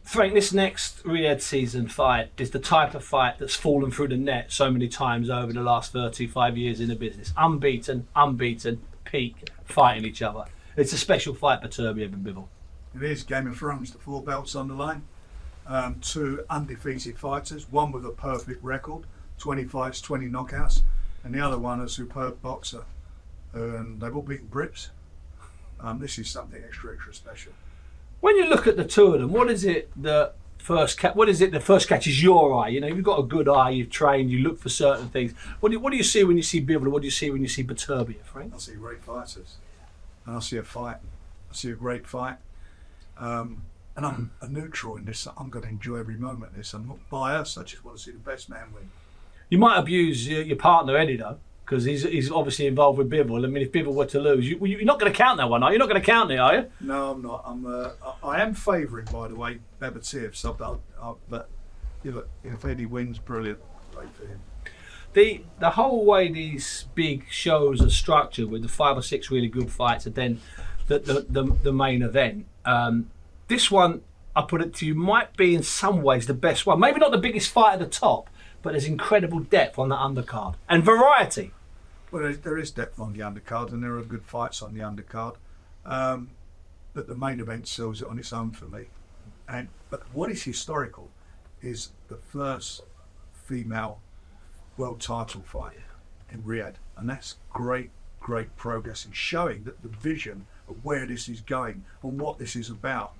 Frank, this next Riyadh season fight is the type of fight that's fallen through the net so many times over the last 35 years in the business. Unbeaten, peak, fighting each other. It's a special fight, Beterbiev and Bivol. It is Game of Thrones, the 4 belts on the line. 2 undefeated fighters, one with a perfect record, 20 fights, 20 knockouts, and the other one a superb boxer. And they've all beaten Brits. This is something extra special. When you look at the two of them, what is it that first catches your eye? You know, you've got a good eye, you've trained, you look for certain things. What do you see when you see Bivol? What do you see when you see Beterbiev, Frank? I see great fighters, and I see a fight. I see a great fight. And I'm a neutral in this. I'm going to enjoy every moment of this. I'm not biased. I just want to see the best man win. You might abuse your partner Eddie though, because he's obviously involved with Bivol. I mean, if Bivol were to lose, you're not going to count that one, are you? You're not going to count it, are you? No, I'm not. I am favouring, by the way, Beterbiev. So, but if Eddie wins, brilliant, great for him. The whole way these big shows are structured, with the 5 or 6 really good fights, and then the main event. This one, I put it to you, might be in some ways the best one. Maybe not the biggest fight at the top, but there's incredible depth on the undercard and variety. Well, there is depth on the undercard, and there are good fights on the undercard. But the main event sells it on its own for me. But what is historical is the first female world title fight in Riyadh, and that's great progress in showing that the vision of where this is going and what this is about.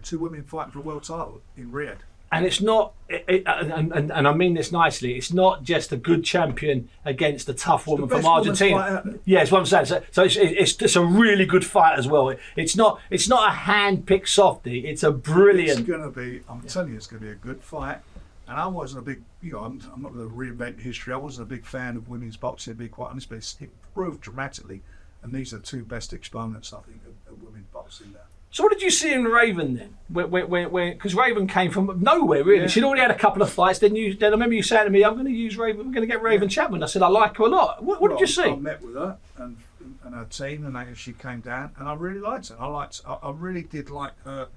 2 women fighting for a world title in Riyadh. And it's not, and I mean this nicely, it's not just a good champion against a tough woman from Argentina. Yeah, it's what I'm saying. So it's a really good fight as well. It's not a hand-picked softie. It's a brilliant. It's going to be. I'm telling you, it's going to be a good fight. And I wasn't a big, I'm not going to reinvent history. I wasn't a big fan of women's boxing, to be quite honest, but it's improved dramatically. And these are 2 best exponents, I think, of women's boxing now. So what did you see in Raven then? Because Raven came from nowhere really. Yeah. She'd already had a couple of fights. Then I remember you saying to me, "I'm going to use Raven. We're going to get Raven Chapman." I said, "I like her a lot." What did you see? I met with her and her team, and she came down, and I really liked her. I really did like her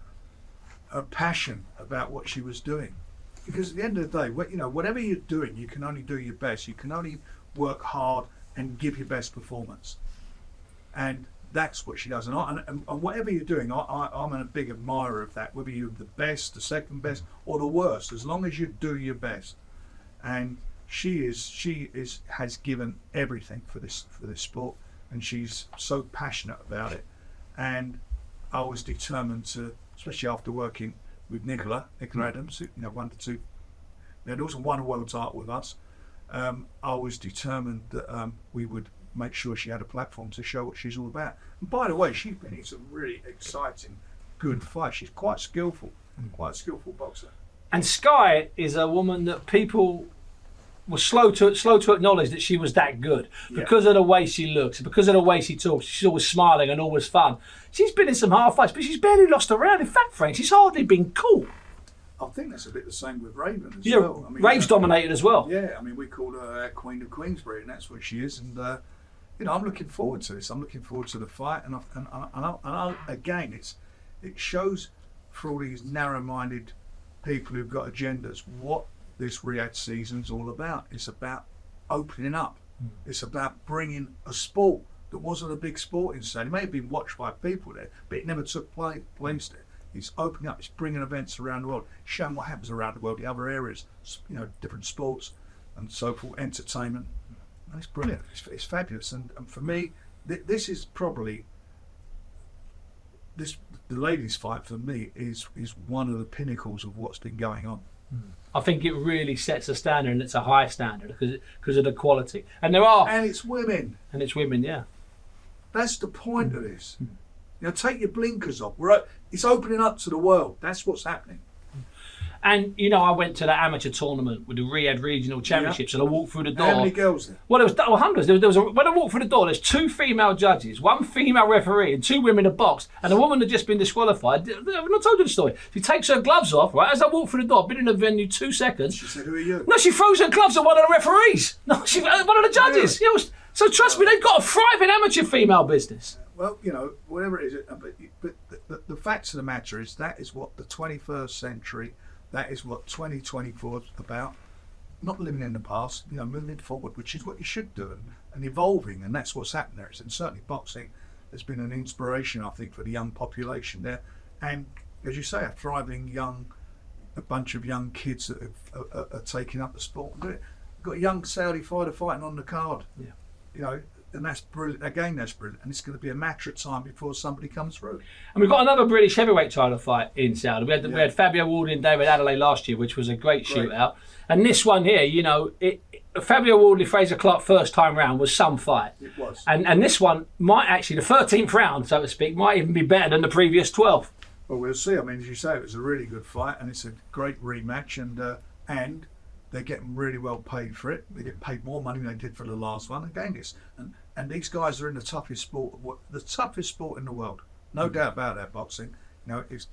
passion about what she was doing. Because at the end of the day, whatever you're doing, you can only do your best. You can only work hard and give your best performance. And that's what she does. And whatever you're doing, I'm a big admirer of that, whether you're the best, the second best, or the worst, as long as you do your best. And she has given everything for this sport, and she's so passionate about it. And I was determined to, especially after working with Nicola Adams, 1 to 2. They had also won a world title with us. I was determined that we would make sure she had a platform to show what she's all about. And by the way, she's been in some really exciting, good fights. She's quite skillful, quite a skillful boxer. And Sky is a woman that people were slow to acknowledge that she was that good because of the way she looks, because of the way she talks. She's always smiling and always fun. She's been in some hard fights, but she's barely lost a round. In fact, Frank, she's hardly been caught. I think that's a bit the same with Raven as well. I mean, Rave's dominated as well. Yeah, I mean, we call her our Queen of Queensberry, and that's what she is. And I'm looking forward to this. I'm looking forward to the fight, and again, it shows for all these narrow-minded people who've got agendas what this Riyadh season's all about. It's about opening up. It's about bringing a sport that wasn't a big sport in Saudi. It may have been watched by people there, but it never took place there. It's opening up. It's bringing events around the world, showing what happens around the world, the other areas, different sports and so forth, entertainment. And it's brilliant. It's fabulous. And for me, this is probably the ladies' fight for me is one of the pinnacles of what's been going on. I think it really sets a standard, and it's a high standard because of the quality. And it's women. And it's women, yeah. That's the point of this. Take your blinkers off. It's opening up to the world. That's what's happening. And I went to the amateur tournament with the Riyadh Regional Championships, and I walked through the door. How many girls there? Well, there was hundreds. When I walked through the door, there's 2 female judges, 1 female referee, and 2 women in box. And a woman had just been disqualified. I've not told you the story. She takes her gloves off, right? As I walked through the door, I've been in the venue 2 seconds. She said, "Who are you?" No, she throws her gloves at one of the referees. No, one of the judges. Really? So trust me, they've got a thriving amateur female business. Well, whatever it is, but the fact of the matter is that is what the 21st century, that is what 2024 is about. Not living in the past, moving forward, which is what you should do, and evolving, and that's what's happened there. And certainly boxing has been an inspiration, I think, for the young population there. And as you say, a bunch of young kids that are taking up the sport and do it. We've got a young Saudi fighter fighting on the card. Yeah. And that's brilliant. Again, that's brilliant. And it's going to be a matter of time before somebody comes through. And we've got another British heavyweight title fight in Saudi. We had Fabio Wardley and David Adelaide last year, which was a great shootout. And this one here, Fabio Wardley, Fraser Clark first time round was some fight. It was. And this one might actually, the 13th round, so to speak, might even be better than the previous 12. Well, we'll see. I mean, as you say, it was a really good fight, and it's a great rematch, and they're getting really well paid for it. They get paid more money than they did for the last one. Again, and these guys are in the toughest sport in the world. No doubt about that, boxing. It's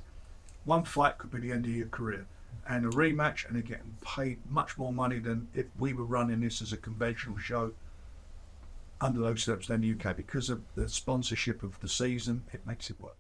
one fight could be the end of your career, and a rematch, and they're getting paid much more money than if we were running this as a conventional show under those steps in the UK, because of the sponsorship of the season. It makes it work.